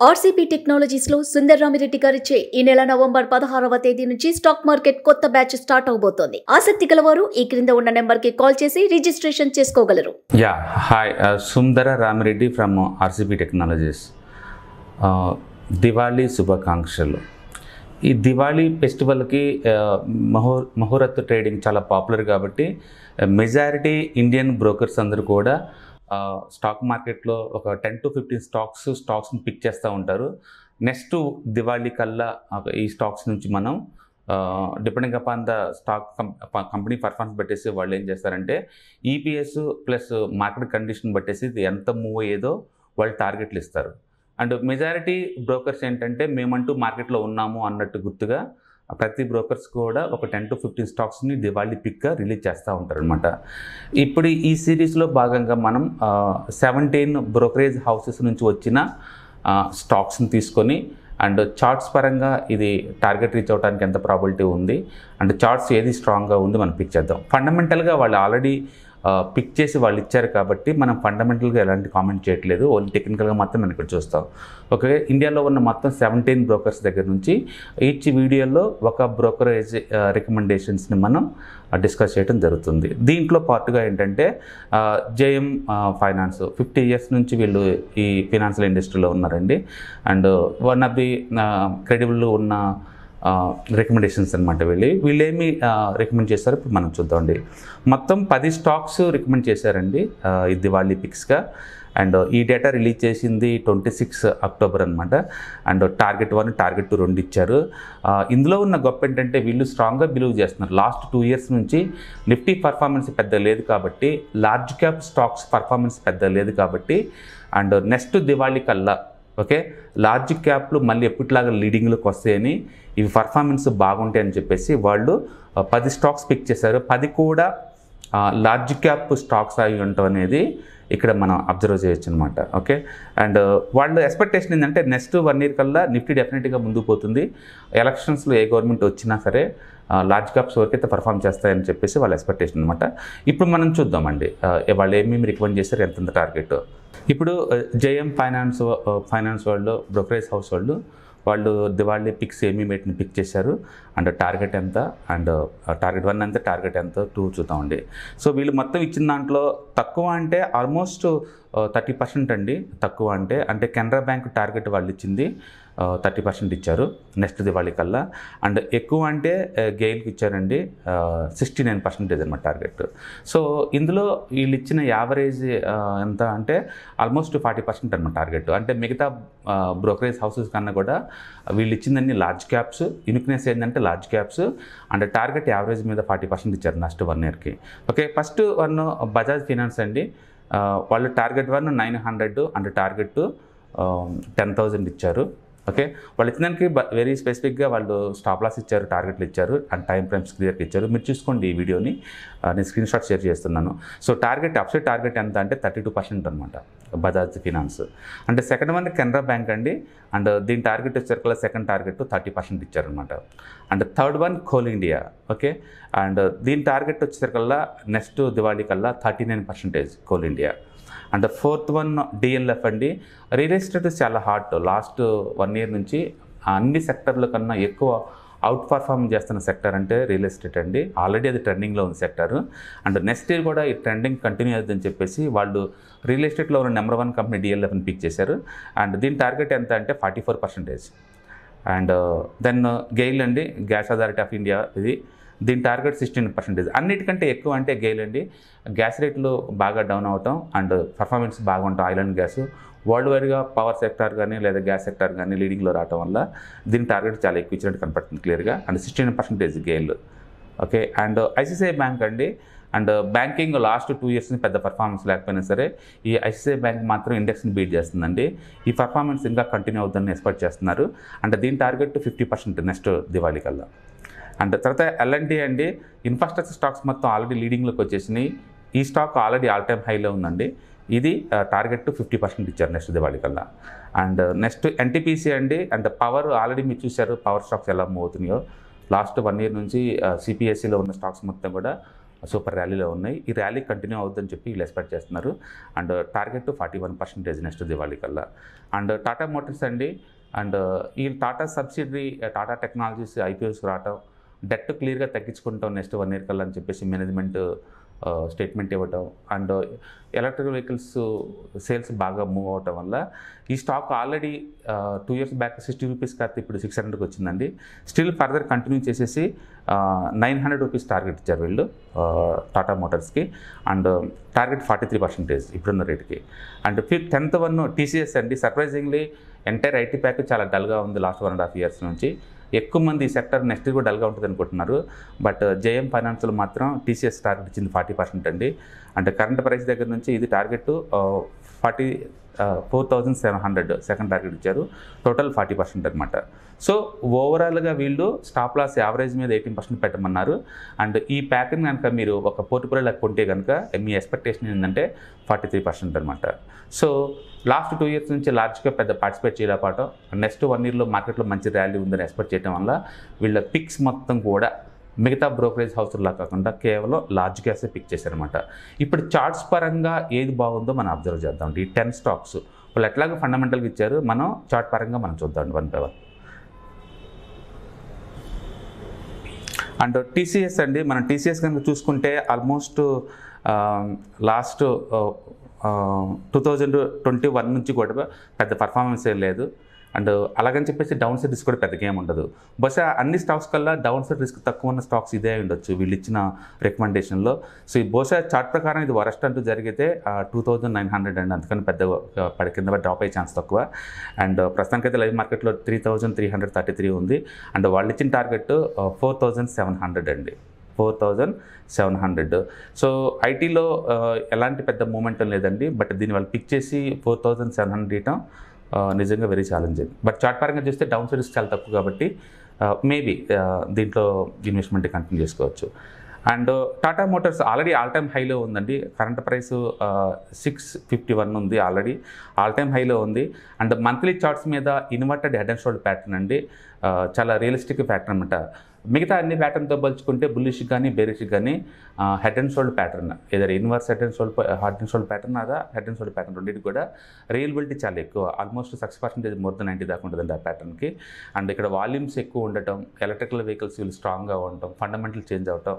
RCP technologies లో సుందర్ రామిరెడ్డి గారిచే ఈ నెల నవంబర్ 16వ తేదీ నుంచి స్టాక్ మార్కెట్ కొత్త బ్యాచ్ స్టార్ట్ అవబోతోంది. ఆసక్తి గలవారు ఈ క్రింద ఉన్న నెంబర్ కి కాల్ చేసి రిజిస్ట్రేషన్ చేసుకోగలరు. Hi, Sundara Ramireddy from RCP technologies. Diwali శుభాకాంక్షలు. ఈ దివాళీ ఫెస్టివల్కి ముహూర్త ట్రేడింగ్ చాలా పాపులర్ కాబట్టి మెజారిటీ ఇండియన్ బ్రోకర్స్ అందరూ కూడా స్టాక్ మార్కెట్లో ఒక 10 to 15 స్టాక్స్ని పిక్ చేస్తూ ఉంటారు. నెక్స్ట్ దివాళీ కల్లా ఈ స్టాక్స్ నుంచి మనం depending upon the stock company performance బట్టేసి వాళ్ళు ఏం చేస్తారంటే ఈపీఎస్ ప్లస్ మార్కెట్ కండిషన్ బట్టేసి ఇది ఎంత మూవ్ అయ్యేదో వాళ్ళు టార్గెట్లు ఇస్తారు. అండ్ మెజారిటీ బ్రోకర్స్ ఏంటంటే మేమంటూ మార్కెట్లో ఉన్నాము అన్నట్టు గుర్తుగా ప్రతి బ్రోకర్స్ కూడా ఒక 10 to 15 స్టాక్స్ని దివాళీ పిక్గా రిలీజ్ చేస్తూ ఉంటారు అనమాట. ఇప్పుడు ఈ సిరీస్లో భాగంగా మనం 17 బ్రోకరేజ్ హౌసెస్ నుంచి వచ్చిన స్టాక్స్ని తీసుకొని అండ్ చార్ట్స్ పరంగా ఇది టార్గెట్ రీచ్ అవడానికి ఎంత ప్రాబిలిటీ ఉంది అండ్ చార్ట్స్ ఏది స్ట్రాంగ్గా ఉంది మనం పిక్ చేద్దాం. ఫండమెంటల్గా వాళ్ళు ఆల్రెడీ పిక్ చేసి వాళ్ళు ఇచ్చారు కాబట్టి మనం ఫండమెంటల్గా ఎలాంటి కామెంట్ చేయట్లేదు, ఓన్లీ టెక్నికల్గా మాత్రం మనం ఇక్కడ చూస్తాం. ఓకే, ఇండియాలో ఉన్న మొత్తం 17 బ్రోకర్స్ దగ్గర నుంచి ఈచ్ వీడియోలో ఒక బ్రోకరేజ్ రికమెండేషన్స్ని మనం డిస్కస్ చేయడం జరుగుతుంది. దీంట్లో పార్ట్గా ఏంటంటే జేఎం ఫైనాన్స్ 50 years నుంచి వీళ్ళు ఈ ఫినాన్షియల్ ఇండస్ట్రీలో ఉన్నారండి. And one of the credible ఉన్న రికమెండేషన్స్ అనమాట. వీళ్ళేమి రికమెండ్ చేశారో ఇప్పుడు మనం చూద్దామండి. మొత్తం 10 స్టాక్స్ రికమెండ్ చేశారండి ఈ దివాళీ పిక్స్గా. అండ్ ఈ డేటా రిలీజ్ చేసింది 26 అక్టోబర్ అనమాట. అండ్ టార్గెట్ 1, టార్గెట్ 2 రెండు ఇచ్చారు. ఇందులో ఉన్న గొప్ప ఏంటంటే వీళ్ళు స్ట్రాంగ్గా బిలీవ్ చేస్తున్నారు. లాస్ట్ 2 years నుంచి నిఫ్టీ పర్ఫార్మెన్స్ పెద్ద లేదు కాబట్టి, లార్జ్ క్యాప్ స్టాక్స్ పర్ఫార్మెన్స్ పెద్ద లేదు కాబట్టి, అండ్ నెక్స్ట్ దివాళీ కల్లా ఓకే లార్జ్ క్యాప్లు మళ్ళీ ఎప్పటిలాగా లీడింగ్లోకి వస్తాయని, ఇవి పర్ఫార్మెన్స్ బాగుంటాయని చెప్పేసి వాళ్ళు 10 స్టాక్స్ పిక్ చేశారు. 10 కూడా లార్జ్ క్యాప్ స్టాక్స్ అయి ఉండటం అనేది ఇక్కడ మనం అబ్జర్వ్ చేయొచ్చు అనమాట. ఓకే, అండ్ వాళ్ళు ఎక్స్పెక్టేషన్ ఏంటంటే నెక్స్ట్ 1 year కల్లా నిఫ్టీ డెఫినెట్గా ముందుకు పోతుంది. ఎలక్షన్స్లో ఏ గవర్నమెంట్ వచ్చినా సరే లార్జ్ క్యాప్స్ వరకైతే పర్ఫామ్ చేస్తాయని చెప్పేసి వాళ్ళ ఎక్స్పెక్టేషన్ అనమాట. ఇప్పుడు మనం చూద్దామండి వాళ్ళు ఏమేమి రికమెండ్ చేశారు, ఎంతంత టార్గెట్. ఇప్పుడు జేఎం ఫైనాన్స్ వాళ్ళు బ్రోకరేజ్ హౌస్ వాళ్ళు దివాళీ పిక్స్ ఏమేమిటిని పిక్ చేశారు అండ్ టార్గెట్ ఎంత, అండ్ టార్గెట్ 1 ఎంత, టార్గెట్ ఎంత 2 చూద్దామండి. సో వీళ్ళు మొత్తం ఇచ్చిన దాంట్లో తక్కువ అంటే ఆల్మోస్ట్ 30% అండి. తక్కువ అంటే కెనరా బ్యాంక్ టార్గెట్ వాళ్ళు ఇచ్చింది 30% ఇచ్చారు నెక్స్ట్ దివాళీ కల్లా. అండ్ ఎక్కువ అంటే గెయిల్కి ఇచ్చారండి 69% అనమాట టార్గెట్. సో ఇందులో వీళ్ళు ఇచ్చిన యావరేజ్ ఎంత అంటే ఆల్మోస్ట్ 40% అనమాట టార్గెట్. అంటే మిగతా బ్రోకరేజ్ హౌసెస్ కన్నా కూడా వీళ్ళు ఇచ్చిందన్నీ లార్జ్ క్యాప్స్. యూనిక్నెస్ ఏంటంటే large caps and target average మీద 40% ఇచ్చారు నెక్స్ట్ 1 yearకి. ఓకే, ఫస్ట్ 1 బజాజ్ ఫినాన్స్ అండి. వాళ్ళు టార్గెట్ 1 900 అండ్ టార్గెట్ 10,000 ఇచ్చారు. ఓకే, వాళ్ళు ఇచ్చినానికి వెరీ స్పెసిఫిక్గా వాళ్ళు స్టాప్ లాస్ ఇచ్చారు, టార్గెట్లు ఇచ్చారు అండ్ టైం ఫ్రేమ్స్ క్లియర్గా ఇచ్చారు. మీరు చూసుకోండి ఈ వీడియోని, నేను స్క్రీన్ షాట్ షేర్ చేస్తున్నాను. సో టార్గెట్ అప్సైడ్ టార్గెట్ ఎంత అంటే 32% అనమాట బజాజ్ ఫినాన్స్. అంటే సెకండ్ 1 కెనరా బ్యాంక్ అండి. అండ్ దీని టార్గెట్ వచ్చేసరికల్లా సెకండ్ టార్గెట్ 30% ఇచ్చారనమాట. And third 1 coal India. Okay, and దీని టార్గెట్ వచ్చేసరికల్లా నెక్స్ట్ దివాళీ కల్లా 39% coal India. And fourth 1 DLF అండి. రియల్ ఎస్టేట్ చాలా హాట్. లాస్ట్ 1 year నుంచి అన్ని సెక్టర్ల కన్నా ఎక్కువ అవుట్ పర్ఫార్మ్ చేస్తున్న సెక్టర్ అంటే రియల్ ఎస్టేట్ అండి. ఆల్రెడీ అది ట్రెండింగ్లో ఉంది సెక్టర్. అండ్ నెక్స్ట్ ఇయర్ కూడా ఈ ట్రెండింగ్ కంటిన్యూ అవుతుందని చెప్పేసి వాళ్ళు రియల్ ఎస్టేట్లో ఉన్న నెంబర్ 1 కంపెనీ డిఎల్ఎఫ్ని పిక్ చేశారు. అండ్ దీని టార్గెట్ ఎంత అంటే 44%. అండ్ దెన్ గెయిల్ అండి, గ్యాస్ అథారిటీ ఆఫ్ ఇండియా, దీని టార్గెట్ 16%. అన్నిటికంటే ఎక్కువ అంటే గెయిల్ అండి. గ్యాస్ రేట్లు బాగా డౌన్ అవటం అండ్ పర్ఫార్మెన్స్ బాగుంటాం. ఆయిల్ అండ్ గ్యాస్ వరల్డ్ వైడ్గా పవర్ సెక్టార్ కానీ లేదా గ్యాస్ సెక్టార్ కానీ లీడింగ్లో రావడం వల్ల దీని టార్గెట్ చాలా ఎక్కువ ఇచ్చినట్టు కనపడుతుంది క్లియర్గా. And 16% GAIL. Okay, and ICICI bank అండి. అండ్ బ్యాంకింగ్ లాస్ట్ 2 years పెద్ద పర్ఫార్మెన్స్ లేకపోయినా సరే ఈ ఐసిఐసిఐ బ్యాంక్ మాత్రం ఇండెక్స్ని బీట్ చేస్తుందండి. ఈ పర్ఫార్మెన్స్ ఇంకా కంటిన్యూ అవుతుందని ఎక్స్పెక్ట్ చేస్తున్నారు. అండ్ దీని టార్గెట్ 50% నెక్స్ట్ దివాళీ కల్లా. అండ్ తర్వాత ఎల్ఎన్టీ అండి. ఇన్ఫ్రాస్ట్రక్చర్ స్టాక్స్ మొత్తం ఆల్రెడీ లీడింగ్లోకి వచ్చేసినాయి. ఈ స్టాక్ ఆల్రెడీ ఆల్ టైమ్ హైలో ఉందండి. ఇది టార్గెట్ 50% ఇచ్చారు నెక్స్ట్ దివాళీ కల్లా. అండ్ నెక్స్ట్ ఎన్టీపీసీ అండి. అండ్ పవర్ ఆల్రెడీ మీరు చూశారు పవర్ స్టాక్స్ ఎలా మూవ్ అవుతున్నాయో. లాస్ట్ 1 year నుంచి సిపిఎస్సిలో ఉన్న స్టాక్స్ మొత్తం కూడా సూపర్ ర్యాలీలో ఉన్నాయి. ఈ ర్యాలీ కంటిన్యూ అవుతుందని చెప్పి వీళ్ళు ఎక్స్పెక్ట్ చేస్తున్నారు. అండ్ టార్గెట్ 41% నెక్స్ట్ దివాళీ కల్లా. అండ్ టాటా మోటార్స్ అండి, అండ్ ఈ Tata subsidiary Tata technologies IPOs రావటం, డెట్ క్లియర్గా తగ్గించుకుంటాం నెక్స్ట్ 1 year కల్లా అని చెప్పేసి మేనేజ్మెంట్ స్టేట్మెంట్ ఇవ్వటం, అండ్ ఎలక్ట్రికల్ వెహికల్స్ సేల్స్ బాగా మూవ్ అవటం వల్ల ఈ stock already 2 years back 60 rupees కాస్త ఇప్పుడు 600కి వచ్చిందండి. స్టిల్ ఫర్దర్ కంటిన్యూ చేసేసి 900 రూపీస్ టార్గెట్ ఇచ్చారు వీళ్ళు టాటా మోటార్స్కి. అండ్ టార్గెట్ 43% ఇప్పుడున్న రేటుకి. అండ్ 10th వన్ టీసీఎస్ అండి. సర్ప్రైజింగ్లీ ఎంటైర్ ఐటీ ప్యాక్ చాలా డల్గా ఉంది లాస్ట్ 1.5 years నుంచి. ఎక్కువ మంది ఈ సెక్టర్ నెక్స్ట్ కూడా డల్గా ఉంటుంది అనుకుంటున్నారు. బట్ జేఎం ఫైనాన్స్లో మాత్రం టీసీఎస్ టార్గెట్ ఇచ్చింది 40% అండి. అంటే కరెంట్ ప్రైస్ దగ్గర నుంచి ఇది టార్గెట్ 4,700 సెకండ్ టార్గెట్ ఇచ్చారు. టోటల్ 40% అనమాట. సో ఓవరాల్గా వీళ్ళు స్టాప్ లాస్ యావరేజ్ మీద 18% పెట్టమన్నారు. అండ్ ఈ ప్యాక్ని కనుక మీరు ఒక పోర్ట్ఫోలియోలో కొంటే కనుక మీ ఎక్స్పెక్టేషన్ ఏంటంటే 43% అనమాట. సో లాస్ట్ 2 years నుంచి లార్జ్గా పెద్ద పార్టిసిపేట్ చేయలేకపోవడం, నెక్స్ట్ 1 yearలో మార్కెట్లో మంచి ర్యాలీ ఉందని ఎక్స్పెక్ట్ చేయడం వల్ల వీళ్ళ పిక్స్ మొత్తం కూడా మిగతా బ్రోకరేజ్ హౌస్లా కాకుండా కేవలం లార్జ్ క్యాప్సే పిక్ చేశారనమాట. ఇప్పుడు చార్ట్స్ పరంగా ఏది బాగుందో మనం అబ్జర్వ్ చేద్దాం. ఈ 10 స్టాక్స్ వాళ్ళు ఎట్లాగో ఫండమెంటల్గా ఇచ్చారు, మనం చార్ట్ పరంగా మనం చూద్దాం 1 by 1. అండ్ టీసీఎస్ అండి, మనం టీసీఎస్ కనుక చూసుకుంటే ఆల్మోస్ట్ లాస్ట్ 2021 నుంచి కూడా పెద్ద పర్ఫార్మెన్స్ లేదు. అండ్ అలాగని చెప్పేసి డౌన్ సైడ్ రిస్క్ కూడా పెద్దగా ఏమి ఉండదు. బహుశా అన్ని స్టాక్స్ కల్లా డౌన్ సైడ్ రిస్క్ తక్కువ ఉన్న స్టాక్స్ ఇదే ఉండొచ్చు వీళ్ళు ఇచ్చిన రికమెండేషన్లో. సో ఈ బహుశా చార్ట్ ప్రకారం ఇది వరస్ట్ అంటూ జరిగితే 2,900 అండి. అందుకని పెద్ద కింద డ్రాప్ అయ్యే ఛాన్స్ తక్కువ. అండ్ ప్రస్తుతానికైతే లైవ్ మార్కెట్లో 3,333 ఉంది. అండ్ వాళ్ళు ఇచ్చిన టార్గెట్ 4,700 అండి. 4,700. సో ఐటీలో ఎలాంటి పెద్ద మూమెంటం లేదండి. బట్ దీన్ని వాళ్ళు పిక్ చేసి 4,700 ఇవ్వటం నిజంగా వెరీ ఛాలెంజింగ్. బట్ చార్ట్ పరంగా చూస్తే డౌన్ సైడ్ రిస్క్ చాలా తక్కువ కాబట్టి మేబీ దీంట్లో ఇన్వెస్ట్మెంట్ కంటిన్యూ చేసుకోవచ్చు. And Tata Motors already all time హైలో ఉందండి. కరెంట్ ప్రైస్ 651 ఉంది, ఆల్రెడీ ఆల్ టైమ్ హైలో ఉంది. అండ్ మంత్లీ చార్ట్స్ మీద inverted head and shoulder pattern అండి. చాలా రియలిస్టిక్ ప్యాటర్న్ అనమాట. మిగతా అన్ని ప్యాటర్న్తో పోల్చుకుంటే బుల్లిష్ కానీ బేరిష్ కానీ హెడ్ అండ్ షోల్డర్ ప్యాటర్న్, ఏదైనా inverse head and shoulder pattern అదా హెడ్ అండ్ షోల్డర్ ప్యాటర్న్ రెండింటి కూడా రియలబిలిటీ చాలా ఎక్కువ. ఆల్మోస్ట్ 6% మోర్ దెన్ 90 దాకా ఉంటుందండి ఆ ప్యాటర్న్కి. అండ్ ఇక్కడ వాల్యూమ్స్ ఎక్కువ ఉండటం, ఎలక్ట్రికల్ వెహికల్స్ వీళ్ళు స్ట్రాంగ్గా ఉండటం, ఫండమెంటల్ చేంజ్ అవటం,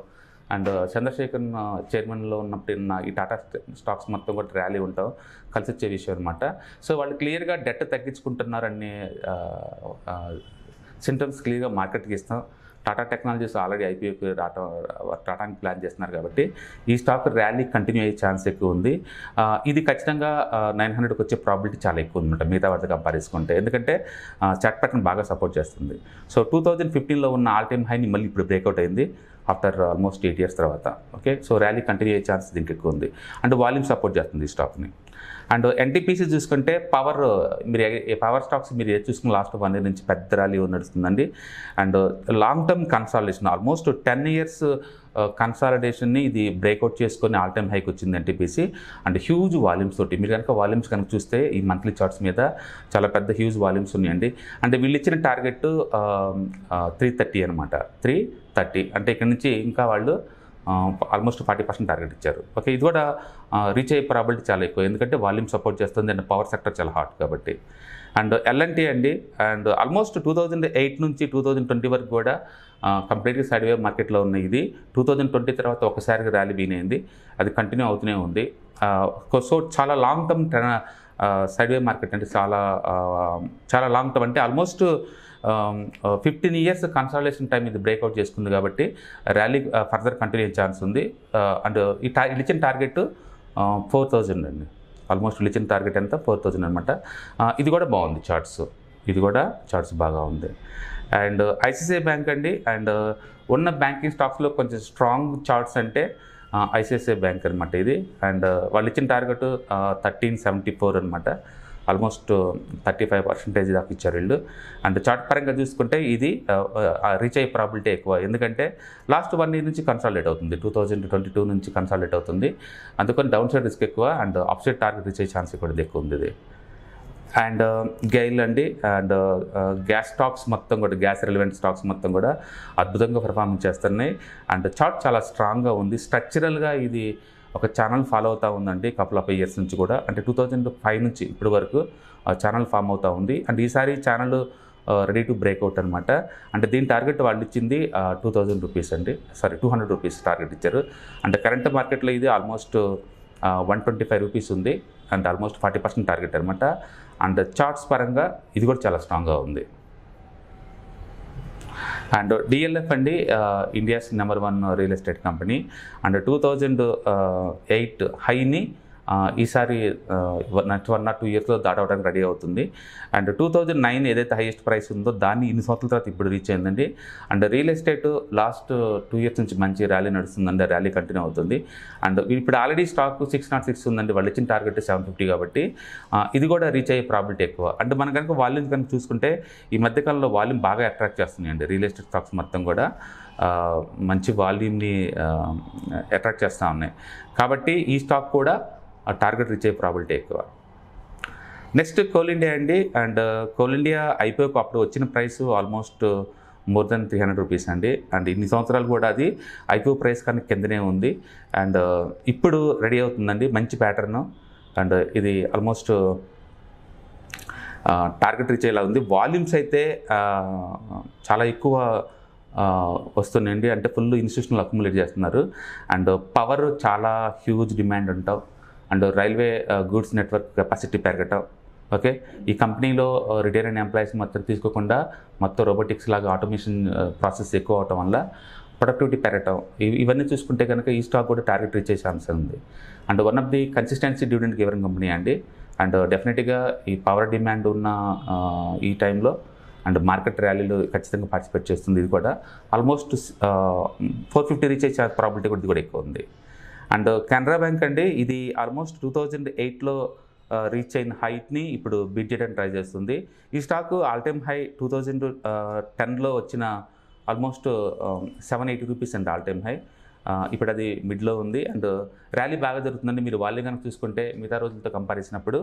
అండ్ చంద్రశేఖర్ చైర్మన్లో ఉన్నప్పుడు ఈ టాటా స్టాక్స్ మొత్తం కూడా ర్యాలీ ఉంటాం కలిసి వచ్చే విషయం అనమాట. సో వాళ్ళు క్లియర్గా డెట్ తగ్గించుకుంటున్నారనే సింటమ్స్ క్లియర్గా మార్కెట్కి ఇస్తాం. టాటా టెక్నాలజీస్ ఆల్రెడీ ఐపీఓకి రావడానికి ప్లాన్ చేస్తున్నారు కాబట్టి ఈ స్టాక్ ర్యాలీ కంటిన్యూ అయ్యే ఛాన్స్ ఎక్కువ ఉంది. ఇది ఖచ్చితంగా 900కి వచ్చే ప్రాబిలిటీ చాలా ఎక్కువ ఉందన్నమాట మిగతా వాటితో కంపేర్ చేసుకుంటే. ఎందుకంటే చార్ట్ ప్యాటర్న్ బాగా సపోర్ట్ చేస్తుంది. సో 2015లో ఉన్న ఆల్ టైమ్ హైని మళ్ళీ ఇప్పుడు బ్రేక్అవుట్ అయింది ఆఫ్టర్ ఆల్మోస్ట్ 8 years తర్వాత. ఓకే, సో ర్యాలీ కంటిన్యూ అయ్యే ఛాన్స్ దీనికి ఎక్కువ ఉంది. అండ్ వాల్యూమ్ సపోర్ట్ చేస్తుంది ఈ స్టాక్ని. అండ్ ఎన్టీపీసీ చూసుకుంటే పవర్ స్టాక్స్ మీరు ఏది చూసుకుని లాస్ట్ 1 year నుంచి పెద్ద ర్యాలీ నడుస్తుందండి. And long term consolidation almost 10 years కన్సాలిడేషన్ని ఇది బ్రేక్అవుట్ చేసుకొని ఆల్ టైమ్ హైకి వచ్చింది ఎన్టీపీసీ. అండ్ హ్యూజ్ వాల్యూమ్స్ తోటి మీరు కనుక వాల్యూమ్స్ కనుక చూస్తే ఈ మంత్లీ చార్ట్స్ మీద చాలా పెద్ద హ్యూజ్ వాల్యూమ్స్ ఉన్నాయండి. అంటే వీళ్ళు ఇచ్చిన టార్గెట్ 330 అనమాట. 330 అంటే ఇక్కడ నుంచి ఇంకా వాళ్ళు ఆల్మోస్ట్ 40% టార్గెట్ ఇచ్చారు. ఓకే, ఇది కూడా రీచ్ అయ్యే ప్రాబిలిటీ చాలా ఎక్కువ, ఎందుకంటే వాల్యూమ్ సపోర్ట్ చేస్తుంది అండ్ పవర్ సెక్టర్ చాలా హాట్ కాబట్టి. అండ్ ఎల్ఎన్టీ అండి, అండ్ ఆల్మోస్ట్ 2008 నుంచి 2020 వరకు కూడా కంప్లీట్గా సైడ్ వేవ్ మార్కెట్లో ఉన్న ఇది 2020 తర్వాత ఒకసారిగా ర్యాలీ బీనైంది, అది కంటిన్యూ అవుతూనే ఉంది. సో చాలా long term side wave market అంటే చాలా లాంగ్ టర్మ్ అంటే ఆల్మోస్ట్ 15 years కన్సాలిడేషన్ టైం ఇది బ్రేక్అవుట్ చేసుకుంది కాబట్టి ర్యాలీ ఫర్దర్ కంటిన్యూ అయ్యే ఛాన్స్ ఉంది. అండ్ ఇచ్చిన టార్గెట్ 4,000 అండి. ఆల్మోస్ట్ ఇచ్చిన టార్గెట్ ఎంత 4,000 అనమాట. ఇది కూడా బాగుంది చార్ట్స్ బాగా ఉంది. అండ్ ఐసిఐసిఐ బ్యాంక్ అండి, అండ్ ఉన్న బ్యాంకింగ్ స్టాక్స్లో కొంచెం స్ట్రాంగ్ చార్ట్స్ అంటే ఐసిఐసిఐ బ్యాంక్ అనమాట ఇది. అండ్ వాళ్ళు ఇచ్చిన టార్గెట్ 1374 అనమాట. ఆల్మోస్ట్ 35% దాకా ఇచ్చారు వీళ్ళు. అండ్ చార్ట్ పరంగా చూసుకుంటే ఇది రీచ్ అయ్యే ప్రాబిలిటీ ఎక్కువ, ఎందుకంటే లాస్ట్ 1 year నుంచి కన్సాలిడేట్ అవుతుంది, 2022 నుంచి కన్సాలిడేట్ అవుతుంది. అందుకని డౌన్ సైడ్ రిస్క్ ఎక్కువ and up side target reach అయ్యే ఛాన్స్ కూడా ఎక్కువ ఉంది ఇది. అండ్ గెయిల్ అండి, అండ్ గ్యాస్ స్టాక్స్ మొత్తం కూడా, గ్యాస్ రిలవెంట్ స్టాక్స్ మొత్తం కూడా అద్భుతంగా పర్ఫార్మెన్స్ చేస్తున్నాయి. అండ్ చార్ట్ చాలా స్ట్రాంగ్గా ఉంది. స్ట్రక్చరల్గా ఇది ఒక ఛానల్ ఫాలో అవుతూ ఉందండి కపుల్ ఆఫ్ ఇయర్స్ నుంచి కూడా, అంటే 2005 నుంచి ఇప్పటి వరకు ఛానల్ ఫామ్ అవుతూ ఉంది. అండ్ ఈసారి ఛానల్ రెడీ టు బ్రేక్అవుట్ అనమాట. అంటే దీని టార్గెట్ వాళ్ళు ఇచ్చింది 2000 రూపీస్ అండి, సారీ 200 రూపీస్ టార్గెట్ ఇచ్చారు. అంటే కరెంట్ మార్కెట్లో ఇది ఆల్మోస్ట్ 125 రూపీస్ ఉంది, అంటే ఆల్మోస్ట్ 40% టార్గెట్ అనమాట. అండ్ చార్ట్స్ పరంగా ఇది కూడా చాలా స్ట్రాంగ్గా ఉంది. అండ్ డిఎల్ఎఫ్ అండి, India's number 1 real estate company. And 2008 హైని ఈసారి నెక్స్ట్ 1 or 2 ఇయర్స్లో దాటవడానికి రెడీ అవుతుంది. అండ్ 2009 ఏదైతే హైయెస్ట్ ప్రైస్ ఉందో దాన్ని ఇన్ని సంవత్సరాల తర్వాత ఇప్పుడు రీచ్ అయిందండి. And real estate last 2 years నుంచి మంచి ర్యాలీ నడుస్తుందండి, ర్యాలీ కంటిన్యూ అవుతుంది. అండ్ ఇప్పుడు ఆల్రెడీ స్టాక్ 606 ఉందండి, వాళ్ళు ఇచ్చిన టార్గెట్ 750 కాబట్టి ఇది కూడా రీచ్ అయ్యే ప్రాబిలిటీ ఎక్కువ. అంటే మనం కనుక వాల్యూమ్ కనుక చూసుకుంటే ఈ మధ్యకాలంలో వాల్యూమ్ బాగా అట్రాక్ట్ చేస్తున్నాయండి, రియల్ ఎస్టేట్ స్టాక్స్ మొత్తం కూడా మంచి వాల్యూమ్ని అట్రాక్ట్ చేస్తూ ఉన్నాయి. కాబట్టి ఈ స్టాక్ కూడా టార్గెట్ రీచ్ అయ్యే ప్రాబిలిటీ ఎక్కువ. నెక్స్ట్ కోల్ ఇండియా అండి. అండ్ కోల్ ఇండియా ఐపీఓకి అప్పుడు వచ్చిన price almost more than 300 rupees అండి. అండ్ ఇన్ని సంవత్సరాలు కూడా అది ఐపీఓ ప్రైస్ కన్నా కిందనే ఉంది. అండ్ ఇప్పుడు రెడీ అవుతుందండి, మంచి ప్యాటర్న్. అండ్ ఇది ఆల్మోస్ట్ టార్గెట్ రీచ్ అయ్యేలా ఉంది. వాల్యూమ్స్ అయితే చాలా ఎక్కువ వస్తున్నాయండి, అంటే ఫుల్ ఇన్స్టిట్యూషనల్ అక్యుములేట్ చేస్తున్నారు. అండ్ పవర్ చాలా హ్యూజ్ డిమాండ్ ఉంటాం. And railway goods network capacity పెరగటం. ఓకే, ఈ కంపెనీలో రిటైర్ అయిన ఎంప్లాయీస్ మొత్తం తీసుకోకుండా మొత్తం రోబోటిక్స్ లాగా ఆటోమేషన్ ప్రాసెస్ ఎక్కువ అవటం వల్ల ప్రొడక్టివిటీ పెరగటం, ఇవన్నీ చూసుకుంటే కనుక ఈ స్టాక్ కూడా టార్గెట్ రీచ్ అయ్యే ఛాన్స్ ఉంది. And one of the consistency dividend giver company అండి. అండ్ డెఫినెట్గా ఈ పవర్ డిమాండ్ ఉన్న ఈ టైంలో అండ్ మార్కెట్ ర్యాలీలో ఖచ్చితంగా పార్టిసిపేట్ చేస్తుంది. ఇది కూడా ఆల్మోస్ట్ 450 రీచ్ అయ్యే ప్రాబిలిటీ కూడా ఇది కూడా ఎక్కువ ఉంది. అండ్ కెనరా బ్యాంక్ అండి, ఇది ఆల్మోస్ట్ 2008లో రీచ్ అయిన హైట్ని ఇప్పుడు బీట్ చేయడానికి ట్రై చేస్తుంది. ఈ స్టాక్ ఆల్ టైమ్ హై 2010లో వచ్చిన ఆల్మోస్ట్ 780 రూపీస్ అండి ఆల్ టైమ్ హై. ఇప్పుడు అది మిడ్లో ఉంది. అండ్ ర్యాలీ బాగా జరుగుతుందండి. మీరు వాల్యూమ్ కనుక చూసుకుంటే మిగతా రోజులతో కంపేర్ చేసినప్పుడు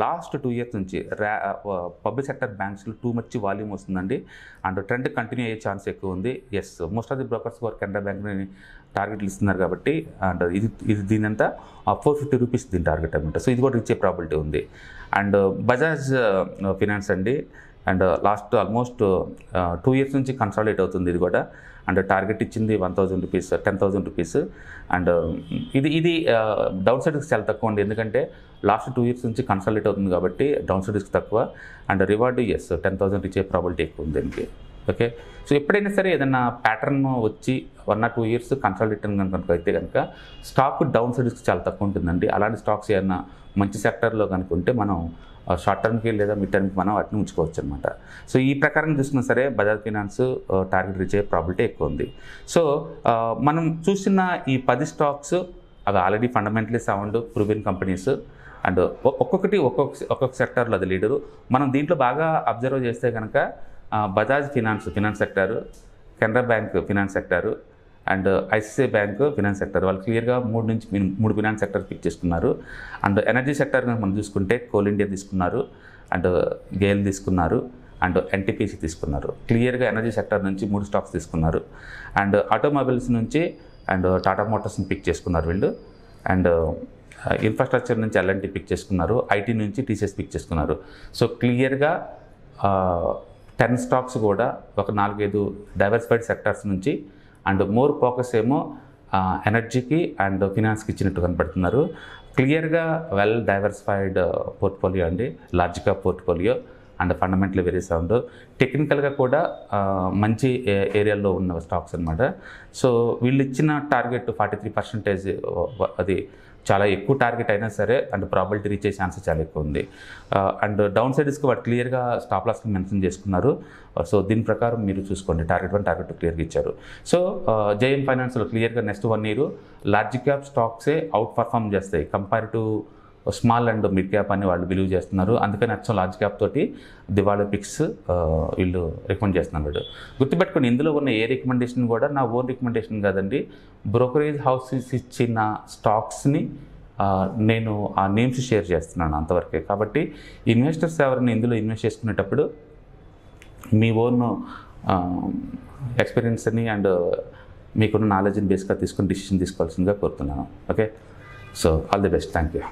లాస్ట్ 2 ఇయర్స్ నుంచి పబ్లిక్ సెక్టర్ బ్యాంక్స్లో టూ మచ్ వాల్యూమ్ వస్తుందండి. అండ్ ట్రెండ్ కంటిన్యూ అయ్యే ఛాన్స్ ఎక్కువ ఉంది. Yes, most of the brokers వారు కెనరా బ్యాంక్ని టార్గెట్లు ఇస్తున్నారు కాబట్టి, అండ్ ఇది దీని అంతా 450 రూపీస్ దీని టార్గెట్ అనమాట. సో ఇది కూడా రీచ్ అయ్యే ప్రాబిలిటీ ఉంది. అండ్ బజాజ్ ఫినాన్స్ అండి, అండ్ లాస్ట్ ఆల్మోస్ట్ 2 ఇయర్స్ నుంచి కన్సాలిడేట్ అవుతుంది ఇది కూడా. అండ్ టార్గెట్ ఇచ్చింది 1000 రూపీస్, 10,000 రూపీస్. అండ్ ఇది డౌన్ సైడ్ రిస్క్ చాలా తక్కువ అండి, ఎందుకంటే లాస్ట్ 2 ఇయర్స్ నుంచి కన్సాలిడేట్ అవుతుంది కాబట్టి డౌన్ సైడ్ రిస్క్ తక్కువ. అండ్ రివార్డ్ 10,000 రీచ్ అయ్యే ప్రాబిలిటీ ఎక్కువ ఉంది దీనికి. ఓకే, సో ఎప్పుడైనా సరే ఏదైనా ప్యాటర్న్ వచ్చి 1 or 2 ఇయర్స్ కన్సాలిడేషన్ కనుక అయితే కనుక స్టాక్ డౌన్ సైడ్ రిస్క్ చాలా తక్కువ ఉంటుందండి. అలాంటి స్టాక్స్ ఏదైనా మంచి సెక్టర్లో కనుక ఉంటే మనం షార్ట్ టర్మ్కి లేదా మిడ్ టర్మ్కి మనం వాటిని ఉంచుకోవచ్చు అనమాట. సో ఈ ప్రకారం చూసినా సరే బజాజ్ ఫినాన్స్ టార్గెట్ రీచ్ అయ్యే ప్రాబిలిటీ ఎక్కువ ఉంది. సో మనం చూసిన ఈ 10 స్టాక్స్ అవి already fundamentally sound proven companies. And ఒక్కొక్క సెక్టార్లో అది లీడరు. మనం దీంట్లో బాగా అబ్జర్వ్ చేస్తే కనుక Bajaj finance sector, Canara bank finance sector, and ICICI bank finance sector, వాళ్ళు క్లియర్గా 3 నుంచి 3 ఫినాన్స్ సెక్టర్ పిక్ చేసుకున్నారు. అండ్ ఎనర్జీ సెక్టర్ కనుక మనం చూసుకుంటే కోల్ ఇండియా తీసుకున్నారు, అండ్ గెయిల్ తీసుకున్నారు, అండ్ ఎన్టీపీసీ తీసుకున్నారు. క్లియర్గా ఎనర్జీ సెక్టర్ నుంచి 3 స్టాక్స్ తీసుకున్నారు. అండ్ ఆటోమొబైల్స్ నుంచి అండ్ టాటా మోటార్స్ని పిక్ చేసుకున్నారు వీళ్ళు. అండ్ ఇన్ఫ్రాస్ట్రక్చర్ నుంచి ఎల్ఎన్టీ పిక్ చేసుకున్నారు. ఐటీ నుంచి టీసీఎస్ పిక్ చేసుకున్నారు. సో క్లియర్గా 10 స్టాక్స్ కూడా ఒక 4-5 డైవర్సిఫైడ్ సెక్టార్స్ నుంచి అండ్ మోర్ ఫోకస్ ఏమో ఎనర్జీకి అండ్ ఫినాన్స్కి ఇచ్చినట్టు కనపడుతున్నారు. క్లియర్గా వెల్ డైవర్సిఫైడ్ పోర్ట్ఫోలియో అండి, large cap portfolio and fundamental very sound. టెక్నికల్గా కూడా మంచి ఏరియాలో ఉన్న స్టాక్స్ అనమాట. సో వీళ్ళు ఇచ్చిన టార్గెట్ 43%, అది చాలా ఎక్కువ టార్గెట్ అయినా సరే అండ్ ప్రాబిలిటీ రీచ్ అయ్యే ఛాన్సెస్ చాలా ఎక్కువ ఉంది. అండ్ డౌన్ సైడ్ రిస్క్ వాడు క్లియర్గా స్టాప్ లాస్కి మెన్షన్ చేసుకున్నారు. సో దీని ప్రకారం మీరు చూసుకోండి, టార్గెట్ 1 టార్గెట్ 2 క్లియర్గా ఇచ్చారు. సో జేఎం ఫైనాన్స్లో క్లియర్గా నెక్స్ట్ 1 ఇయర్ లార్జ్ క్యాప్ స్టాక్సే అవుట్ పర్ఫామ్ చేస్తాయి compare to small and mid cap అని వాళ్ళు బిలీవ్ చేస్తున్నారు. అందుకని అచ్చం లార్జ్ క్యాప్ తోటి దివాళీ పిక్స్ వీళ్ళు రికమెండ్ చేస్తున్నారు. గుర్తుపెట్టుకుని ఇందులో ఉన్న ఏ రికమెండేషన్ కూడా నా ఓన్ రికమెండేషన్ కాదండి, బ్రోకరేజ్ హౌసెస్ ఇచ్చిన స్టాక్స్ని నేను ఆ నేమ్స్ షేర్ చేస్తున్నాను అంతవరకే. కాబట్టి ఇన్వెస్టర్స్ ఎవరైనా ఇందులో ఇన్వెస్ట్ చేసుకునేటప్పుడు మీ ఓన్ ఎక్స్పీరియన్స్ని అండ్ మీకున్న నాలెడ్జ్ని బేస్గా తీసుకుని డిసిషన్ తీసుకోవాల్సిందిగా కోరుతున్నాను. Okay, so all the best. Thank you.